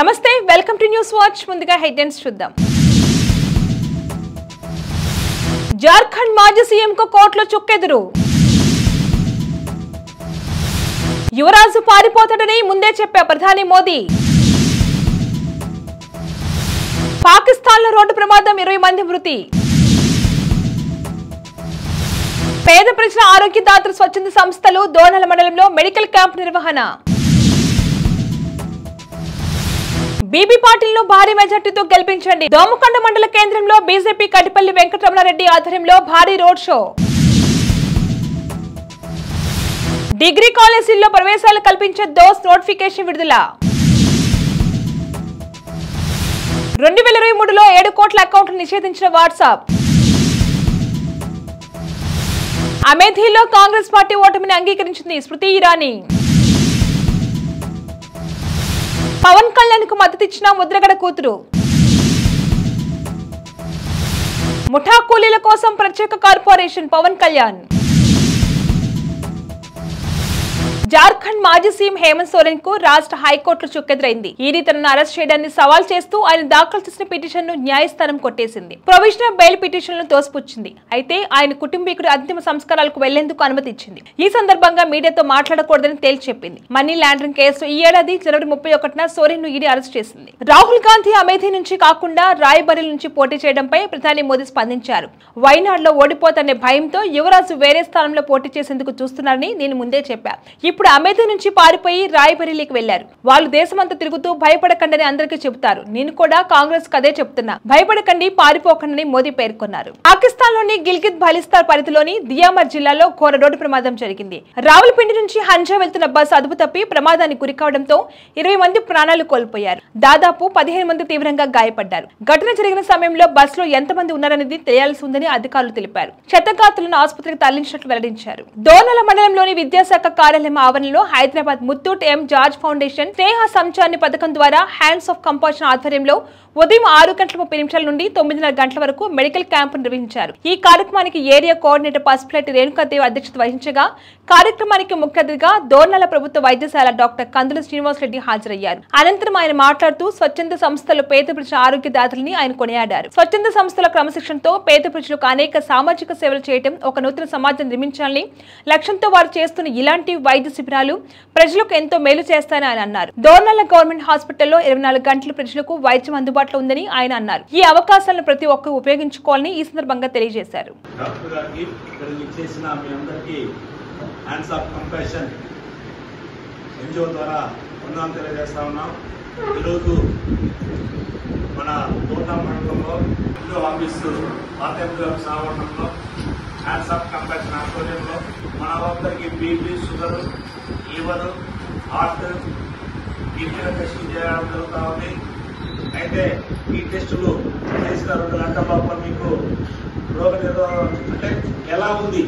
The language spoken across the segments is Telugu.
నమస్తే, వెల్కమ్ టు న్యూస్ వాచ్. ముందుగా హెడ్లైన్స్ చూద్దాం. జార్ఖండ్ మాజీ సీఎంకు కోర్టులో చుక్కెదురు. యువరాజు పారిపోతాడని ముందే చెప్పే ప్రధాని మోదీ. పాకిస్తాన్లో రోడ్డు ప్రమాదం, 20 మంది మృతి. పేద ప్రజల ఆరోగ్యదాతృ స్వచ్ఛంద సంస్థలు దోర్నల మండలంలో మెడికల్ క్యాంప్ నిర్వహణ. బీబీ పాటిల్ ను భారీ మెజార్టీతో గెలిపించండి. దోమకొండ మండల కేంద్రంలో బీజేపీ కటిపల్లి వెంకటరమణారెడ్డి ఆధ్వర్యంలో భారీ రోడ్ షో. డిగ్రీ కాలేజీల్లో ప్రవేశాలు కల్పించే దోస్ నోటిఫికేషన్ విడుదల. 2023లో 7 కోట్ల అకౌంట్లు నిషేధించిన వాట్సాప్. అమేథీలో కాంగ్రెస్ పార్టీ ఓటమిని అంగీకరించింది స్మృతి ఇరానీ. పవన్ కళ్యాణ్ కు మద్దతిచ్చిన ముద్రగడ కూతురు. ముఠా కూలీల కోసం ప్రత్యేక కార్పొరేషన్ పవన్ కళ్యాణ్. జార్ఖండ్ మాజీ సీఎం హేమంత్ సోరెన్ కు రాష్ట్ర హైకోర్టులో చుక్కెదురైంది. ఈడీ తనను అరెస్ట్ చేయడాన్ని సవాల్ చేస్తూ ఆయన దాఖలు చేసిన పిటిషన్ ను న్యాయస్థానం కొట్టేసింది. ప్రొవిజనల్ బెయిల్ పిటిషన్ ను తోసిపుచ్చింది. అయితే ఆయన కుటుంబీకుడు అంతిమ సంస్కారాలకు వెళ్లేందుకు అనుమతి ఇచ్చింది. ఈ సందర్భంగా మీడియాతో మాట్లాడకూడదని తేల్చి చెప్పింది. మనీ లాండరింగ్ కేసులో ఈ ఏడాది జనవరి 31న సోరెన్ ను ఈడీ అరెస్ట్ చేసింది. రాహుల్ గాంధీ అమేథీ నుంచి కాకుండా రాయ్బరేలీ నుంచి పోటీ చేయడంపై ప్రధాని మోదీ స్పందించారు. వైనాడులో ఓడిపోతనే భయంతో యువరాజు వేరే స్థానంలో పోటీ చేసేందుకు చూస్తున్నారని నేను ముందే చెప్పా. ఇప్పుడు అమేథీ నుంచి పారిపోయి రాయ్బరేలీకి వెళ్లారు. వాళ్ళు దేశమంతా తిరుగుతూ భయపడకండి అందరికీ చెబుతారు. నేను కూడా కాంగ్రెస్ కదే చెప్తున్నా, భయపడకండి, పారిపోకండి మోదీ పేర్కొన్నారు. పాకిస్తాన్ లోని గిల్గిత్ బాల్టిస్తాన్ పరిధిలోని దియామర్ జిల్లాలో ఘోర రోడ్డు ప్రమాదం జరిగింది. రావులపిండి నుంచి హంజా వెళ్తున్న బస్సు అదుపు తప్పి ప్రమాదానికి గురికావడంతో 20 మంది ప్రాణాలు కోల్పోయారు. దాదాపు 15 మంది తీవ్రంగా గాయపడ్డారు. ఘటన జరిగిన సమయంలో బస్సులో ఎంతమంది ఉన్నారనేది తెలియాల్సి ఉందని అధికారులు తెలిపారు. క్షతగాత్రులను ఆసుపత్రికి తరలించినట్లు వెల్లడించారు. దోర్నల మండలంలోని విద్యాశాఖ కార్యాలయం ఆవరణలో హైదరాబాద్ ముత్తూట్ ఎం జార్జ్ ఫౌండేషన్ స్నేహ సంచారిణి పథకం ద్వారా హ్యాండ్స్ ఆఫ్ కంపాషన్ ఆధ్వర్యంలో ఉదయం 6:30 నుండి 9:30 గంటల వరకు మెడికల్ క్యాంపు నిర్వహించారు. ఈ కార్యక్రమానికి ఏరియా కోఆర్డినేటర్ పసుపులెట్టి రేణుకాదేవి అధ్యక్షత వహించగా కార్యక్రమానికి ముఖ్య అతిథిగా దోర్నల ప్రభుత్వ వైద్యశాల డాక్టర్ కందుల శ్రీనివాస్ రెడ్డి హాజరయ్యారు. అనంతరం ఆయన మాట్లాడుతూ స్వచ్ఛంద సంస్థలు పేద ప్రజల ఆరోగ్యదాతలని ఆయన కొనియాడారు. స్వచ్ఛంద సంస్థల క్రమశిక్షణతో పేద ప్రజలకు అనేక సామాజిక సేవలు చేయడం, ఒక నూతన సమాజం నిర్మించాలని లక్ష్యంతో వారు చేస్తున్న ఇలాంటి వైద్య శిబిరాలు ప్రజలకు ఎంతో మేలు చేస్తాయని ఆయన అన్నారు. దోర్నల గవర్నమెంట్ హాస్పిటల్లో 24 గంటలు ప్రజలకు వైద్యం అందుబాటులో ఉందని ఆయన అన్నారు. ఈ అవకాశాలను ప్రతి ఒక్కరూ ఉపయోగించుకోవాలని ఈ సందర్భంగా తెలియజేశారు. ఈరోజు మన దోర్నల మండలంలో సావరణంలో హ్యాండ్స్ ఆఫ్ కంపాషన్ ఆధ్వర్యంలో మన వద్దరికి బీపీ, షుగర్, లివర్, హార్ట్, కిడ్నీల టెస్టులు చేయడం జరుగుతూ ఉంది. అయితే ఈ టెస్టులు చేసిన 2 గంటల లోపల మీకు రోగ నిరోధక అంటే ఎలా ఉంది,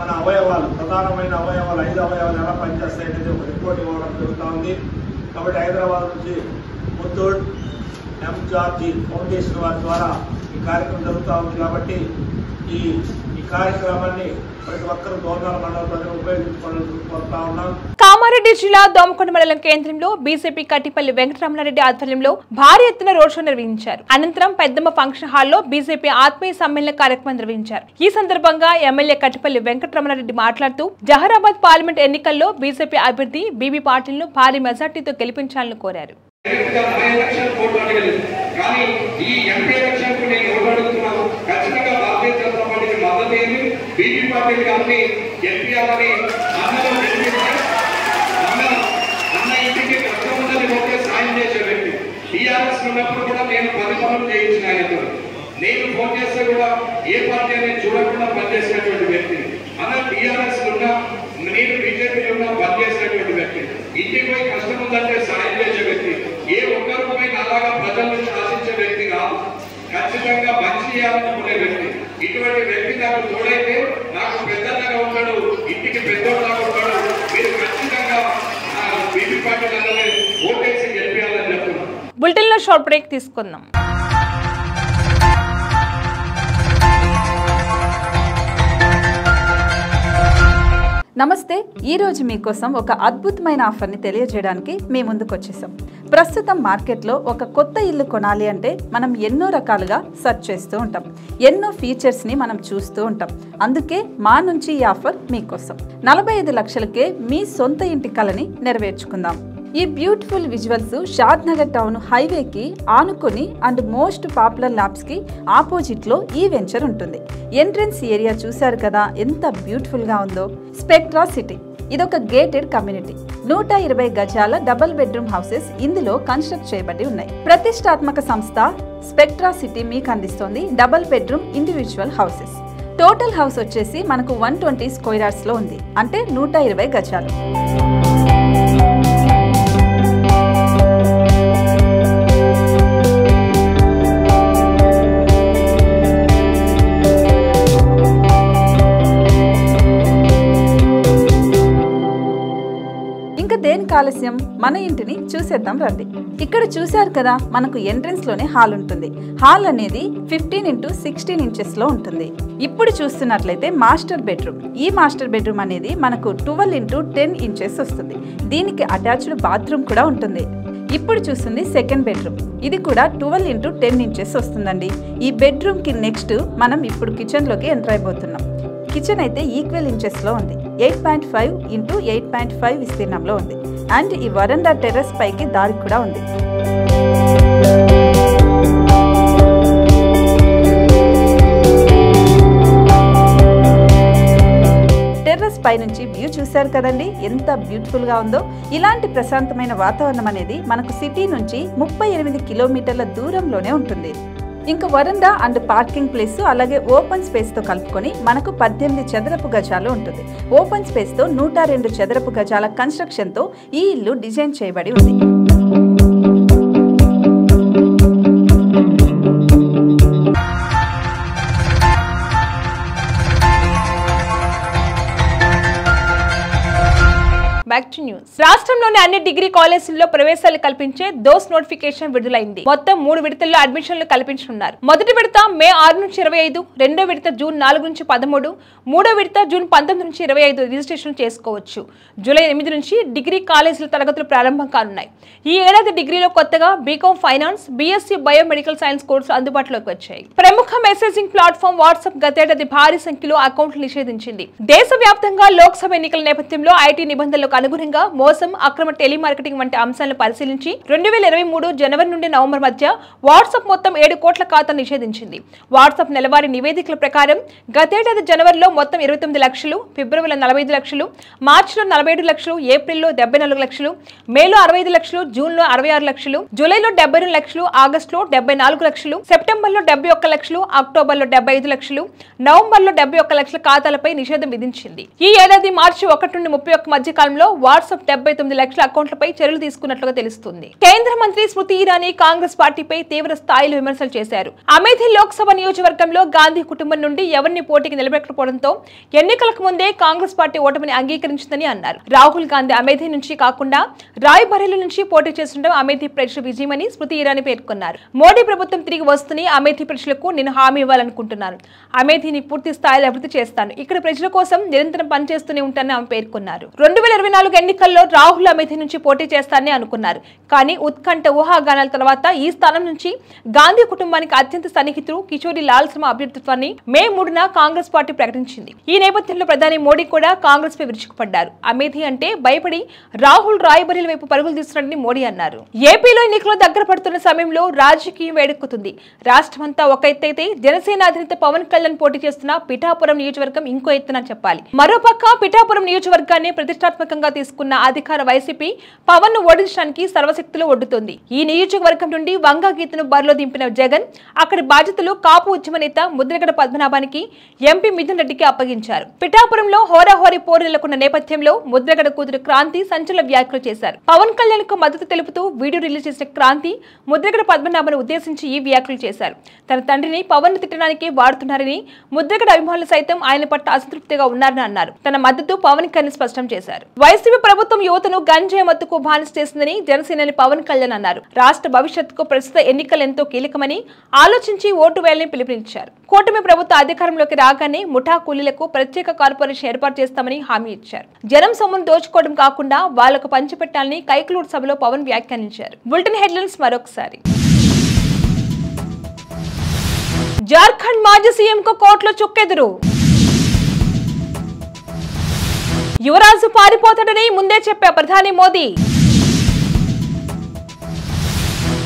మన అవయవాలు, ప్రధానమైన అవయవాలు 5 అవయవాలు ఎలా పనిచేస్తాయి అనేది ఒక రిపోర్ట్ ఇవ్వడం జరుగుతూ ఉంది. కాబట్టి హైదరాబాద్ నుంచి ముత్తూట్ ఎం జార్జ్ ఫౌండేషన్ వారి ద్వారా ఈ కార్యక్రమం జరుగుతూ ఉంది. కాబట్టి ఈ కార్యక్రమాన్ని ప్రతి ఒక్కరూ దోర్నల మండల ప్రజలు ఉపయోగించుకోవాలని కోరుతా ఉన్నాం. కామారెడ్డి జిల్లా దోమకొండ మండలం కేంద్రంలో బీజేపీ కటిపల్లి వెంకటరమణారెడ్డి ఆధ్వర్యంలో భారీ ఎత్తున రోడ్ షో నిర్వహించారు. అనంతరం పెద్దమ్మ ఫంక్షన్ హాల్లో బీజేపీ ఆత్మీయ సమ్మేళన కార్యక్రమం నిర్వహించారు. ఈ సందర్భంగా ఎమ్మెల్యే కటిపల్లి వెంకటరమణారెడ్డి మాట్లాడుతూ జహరాబాద్ పార్లమెంట్ ఎన్నికల్లో బీజేపీ అభ్యర్థి బీబీ పాటిల్ ను భారీ మెజార్టీతో గెలిపించాలని కోరారు. బీజేపీ పార్టీని కానీ గెలిపించాలని అన్న ఇంటికి కష్టముందని ఒకే సాయం చేసే వ్యక్తి. టీఆర్ఎస్ ఉన్నప్పుడు కూడా నేను 10 పనులు చేయించిన ఆయనతో. నేను ఫోన్ చేస్తే కూడా ఏ పార్టీ అనేది చూడకుండా పనిచేసినటువంటి వ్యక్తి. అన్న టీఆర్ఎస్ ఉన్నా, నేను బీజేపీలో ఉన్నా పనిచేసినటువంటి వ్యక్తి. ఇంటికి పోయి కష్టం ఉందంటే సాయం చేసే వ్యక్తి. ఏ ఒక్కరు పోయి అలాగా ప్రజల నుంచి ఆశించే వ్యక్తి కాదు. ఖచ్చితంగా మంచి చేయాలనుకునే వ్యక్తి. ఇటువంటి వ్యక్తి నాకు తోడైతే నాకు పెద్దగా ఉంటాడు, ఇంటికి పెద్దోళ్ళగా ఉంటాడు. మీరు ఖచ్చితంగా బీజేపీ పార్టీలందరినీ ఓటేసి గెలిపించాలని చెప్తున్నాను. బులెటిన్ లో షార్ట్ బ్రేక్ తీసుకుందాం. నమస్తే, ఈ రోజు మీకోసం ఒక అద్భుతమైన ఆఫర్ని తెలియజేయడానికి మీ ముందుకు వచ్చేసాం. ప్రస్తుతం మార్కెట్లో ఒక కొత్త ఇల్లు కొనాలి అంటే మనం ఎన్నో రకాలుగా సెర్చ్ చేస్తూ ఉంటాం, ఎన్నో ఫీచర్స్ని మనం చూస్తూ ఉంటాం. అందుకే మా నుంచి ఈ ఆఫర్ మీకోసం. 45 లక్షలకే మీ సొంత ఇంటి కలని నెరవేర్చుకుందాం. ఈ బ్యూటిఫుల్ విజువల్స్ షాద్ నగర్ టౌన్ హైవేకి ఆనుకొని అండ్ మోస్ట్ పాపులర్ ల్యాబ్స్కి ఆపోజిట్లో ఈ వెంచర్ ఉంటుంది. ఎంట్రన్స్ ఏరియా చూశారు కదా ఎంత బ్యూటిఫుల్గా ఉందో. స్పెక్ట్రా సిటీ ఇదొక గేటెడ్ కమ్యూనిటీ. 120 గజాల డబుల్ బెడ్రూమ్ హౌసెస్ ఇందులో కన్స్ట్రక్ట్ చేయబడి ఉన్నాయి. ప్రతిష్టాత్మక సంస్థ స్పెక్ట్రా సిటీ మీకు అందిస్తోంది double bedroom individual houses. Total house వచ్చేసి మనకు 120 స్క్వేర్ యార్డ్స్లో ఉంది, అంటే 120 గజాలు. దేనికి ఆలస్యం, మన ఇంటిని చూసేద్దాం రండి. ఇక్కడ చూశారు కదా, మనకు ఎంట్రన్స్ లోనే హాల్ ఉంటుంది. హాల్ అనేది 15x16 ఇంచెస్ లో ఉంటుంది. ఇప్పుడు చూస్తున్నట్లయితే మాస్టర్ బెడ్రూమ్. ఈ మాస్టర్ బెడ్రూమ్ అనేది మనకు 12x10 ఇంచెస్ వస్తుంది. దీనికి అటాచ్డ్ బాత్రూమ్ కూడా ఉంటుంది. ఇప్పుడు చూస్తుంది సెకండ్ బెడ్రూమ్. ఇది కూడా 12x10 ఇంచెస్ వస్తుందండి. ఈ బెడ్రూమ్ కి నెక్స్ట్ మనం ఇప్పుడు కిచెన్ లోకి ఎంటర్ అయిపోతున్నాం. కిచెన్ అయితే ఈక్వల్ ఇంచెస్ లో ఉంది. 8.5x8.5 విస్తీర్ణంలో ఉంది. అండ్ ఈ వరండా టెర్రస్ పైకి దారి కూడా ఉంది. టెర్రస్ పై నుంచి వ్యూ చూశారు కదండి, ఎంత బ్యూటిఫుల్ గా ఉందో. ఇలాంటి ప్రశాంతమైన వాతావరణం అనేది మనకు సిటీ నుంచి 38 కిలోమీటర్ల దూరంలోనే ఉంటుంది. ఇంకా వరండా అండ్ పార్కింగ్ ప్లేస్ అలాగే ఓపెన్ స్పేస్ తో కలుపుకొని మనకు 18 చదరపు గజాలు ఉంటుంది. ఓపెన్ స్పేస్ తో 102 చదరపు గజాల కన్స్ట్రక్షన్ తో ఈ ఇల్లు డిజైన్ చేయబడి ఉంది. Back to news. రాష్ట్రంలోని అన్ని డిగ్రీ కాలేజీల్లో ప్రవేశాలు కల్పించే దోస్ నోటిఫికేషన్ విడుదలైంది. మొత్తం 3 విడతల్లో అడ్మిషన్లు కల్పించనున్నారు. మొదటి విడత మే 6 నుంచి 25, రెండో విడత జూన్ 4 నుంచి 13, మూడో విడత జూన్ 19 నుంచి 25 రిజిస్ట్రేషన్ చేసుకోవచ్చు. జూలై 8 నుంచి డిగ్రీ కాలేజీల తరగతులు ప్రారంభం కానున్నాయి. ఈ ఏడాది డిగ్రీలో కొత్తగా BCom finance, BSc biomedical science కోర్సులు అందుబాటులోకి వచ్చాయి. ప్రముఖ మెసేజింగ్ ప్లాట్ఫామ్ వాట్సాప్ గతేడాది భారీ సంఖ్యలో అకౌంట్లు నిషేధించింది. దేశవ్యాప్తంగా లోక్సభ ఎన్నికల నేపథ్యంలో ఐటీ నిబంధనలకు అనుగుణంగా మోసం, అక్రమ టెలిమార్కెటింగ్ వంటి అంశాలను పరిశీలించి 2023 జనవరి నుండి నవంబర్ మధ్య వాట్సాప్ మొత్తం 7 కోట్ల ఖాతా నిషేధించింది. వాట్సాప్ నెలవారీ నివేదికల ప్రకారం గతేడాది జనవరిలో మొత్తం 29 లక్షలు, ఫిబ్రవరిలో 45 లక్షలు, మార్చిలో 47 లక్షలు, ఏప్రిల్లో 74 లక్షలు, మేలో 65 లక్షలు, జూన్లో 66 లక్షలు, జూలైలో 72 లక్షలు, ఆగస్టులో 74 లక్షలు, సెప్టెంబర్లో 71 లక్షలు, అక్టోబర్లో 75 లక్షలు, నవంబర్లో 71 లక్షల ఖాతాలపై నిషేధం విధించింది. ఈ ఏడాది మార్చి 1 నుండి 31 మధ్య కాలంలో వాట్సాప్ 79 లక్షల అకౌంట్లపై చర్యలు తీసుకున్నట్లుగా తెలుస్తుంది. కేంద్ర మంత్రి స్మృతి ఇరానీ కాంగ్రెస్ పార్టీపై తీవ్ర స్థాయిలో విమర్శలు చేశారు. అమేథీ లోక్సభ నియోజకవర్గంలో గాంధీ కుటుంబం నుండి ఎవరిని పోటీకి నిలబెట్టకపోవడంతో ఎన్నికలకు ముందే కాంగ్రెస్ పార్టీ ఓటమిని అంగీకరించిందని అన్నారు. రాహుల్ గాంధీ అమేథీ నుంచి కాకుండా రాయ్బరేలీ నుంచి పోటీ చేస్తుండడం అమేథీ ప్రజల విజయమని స్మృతి ఇరానీ పేర్కొన్నారు. మోడీ ప్రభుత్వం తిరిగి వస్తుందని అమేథీ ప్రజలకు నేను హామీ ఇవ్వాలనుకుంటున్నాను. అమేథీని పూర్తి స్థాయిలో అభివృద్ధి చేస్తాను. ఇక్కడ ప్రజల కోసం నిరంతరం పనిచేస్తూనే ఉంటానని ఆమె పేర్కొన్నారు. 2024 ఎన్నికల్లో రాహుల్ అమేథీ నుంచి పోటీ చేస్తారని అనుకున్నారు. కానీ ఉత్కంఠ ఊహాగానాల తర్వాత ఈ స్థానం నుంచి గాంధీ కుటుంబానికి అత్యంత సన్నిహితుడు కిషోరి లాల్ శర్మ అభ్యర్థిత్వాన్ని మే 3న కాంగ్రెస్ పార్టీ ప్రకటించింది. ఈ నేపథ్యంలో ప్రధాని మోడీ కూడా కాంగ్రెస్ పై విరుచుకుపడ్డారు. అమేథీ అంటే భయపడి రాహుల్ రాయ్బరేలీ వైపు పరుగులు తీస్తున్నారని మోడీ అన్నారు. ఏపీలో ఎన్నికలు దగ్గర పడుతున్న సమయంలో రాజకీయం వేడెక్కుతుంది. రాష్ట్రమంతా ఒక ఎత్తైతే జనసేన అధినేత పవన్ కళ్యాణ్ పోటీ చేస్తున్న పిఠాపురం నియోజకవర్గం ఇంకో ఎత్తున చెప్పాలి. మరోపక్క పిఠాపురం నియోజకవర్గాన్ని ప్రతిష్టాత్మకంగా తీసుకున్న అధికార వైసీపీ పవన్ ను ఓడించడానికి సర్వశక్తులు ఒడ్డుతోంది. ఈ నియోజకవర్గం నుండి వంగా గీతను బరిలో దింపిన జగన్ అక్కడి బాధ్యతలు కాపు ఉద్యమ నేత ముద్రగడ పద్మనాభానికి, ఎంపీ మిథున్ రెడ్డికి అప్పగించారు. పిఠాపురంలో హోరాహోరీ పోరు నెలకొన్న నేపథ్యంలో ముద్రగడ కూతురు క్రాంతి సంచలన వ్యాఖ్యలు చేశారు. పవన్ కళ్యాణ్ కు మద్దతు తెలుపుతూ వీడియో రిలీజ్ చేసిన క్రాంతి ముద్రగడ పద్మనాభను ఉద్దేశించి ఈ వ్యాఖ్యలు చేశారు. తన తండ్రిని పవన్ ను తిట్టడానికి వాడుతున్నారని, ముద్రగడ అభిమానులు సైతం ఆయన పట్ల అసంతృప్తిగా ఉన్నారని అన్నారు. తన మద్దతు పవన్ కళ్యాణ్ స్పష్టం చేశారు. వైసీపీ ప్రభుత్వం యువతను గంజాయి మత్తుకు బానిస చేసిందని జనసేనాని పవన్ కళ్యాణ్ అన్నారు. రాష్ట్ర భవిష్యత్తుకు ప్రస్తుత ఎన్నికలు ఎంతో కీలకమని ఆలోచించి ఓటు వేయాలని పిలుపునిచ్చారు. కూటమి ప్రభుత్వ అధికారంలోకి రాగానే ముఠా కూలీలకు ప్రత్యేక కార్పొరేషన్ ఏర్పాటు చేస్తామని హామీ ఇచ్చారు. జనం సొమ్మును దోచుకోవడం కాకుండా వాళ్లకు పంచిపెట్టాలని కైకలూరు సభలో పవన్ వ్యాఖ్యానించారు. బులెటిన్ హెడ్లైన్స్ మరొకసారి. జార్ఖండ్ మాజీ సీఎంకు కోర్టులో చుక్కెదురు. యువరాజు పారిపోతాడని ముందే చెప్పే ప్రధాని మోదీ.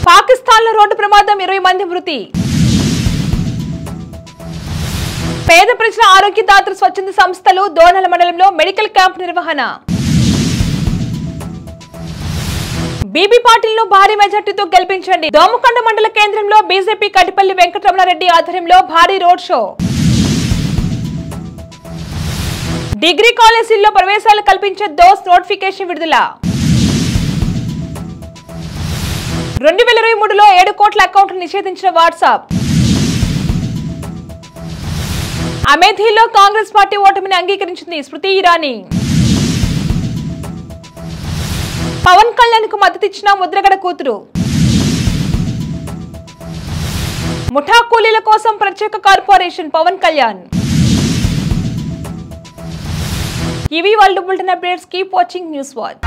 పాకిస్తాన్లో రోడ్డు ప్రమాదం 20 మంది మృతి. పేద ప్రజల ఆరోగ్యదాతృ స్వచ్ఛంద సంస్థలు దోనల మండలంలో మెడికల్ క్యాంప్ నిర్వహణ. బీబీ పాటిల్ ను భారీ మెజార్టీతో గెలిపించండి. దోమకొండ మండల కేంద్రంలో బీజేపీ కటిపల్లి వెంకటరమణారెడ్డి ఆధ్వర్యంలో భారీ రోడ్ షో. డిగ్రీ కాలేజీల్లో ప్రవేశాలు కల్పించే దోస్ నోటిఫికేషన్ విడుదల. 2023లో 7 కోట్ల అకౌంట్లు నిషేధించిన వాట్సాప్. అమేథీలో కాంగ్రెస్ పార్టీ ఓటమిని అంగీకరించింది స్మృతి ఇరానీ. పవన్ కళ్యాణ్ కు మద్దతిచ్చిన ముద్రగడ కూతురు. ముఠా కూలీల కోసం ప్రత్యేక కార్పొరేషన్ పవన్ కళ్యాణ్. ఇవి వాళ్ళ bulletin updates. Keep watching news watch.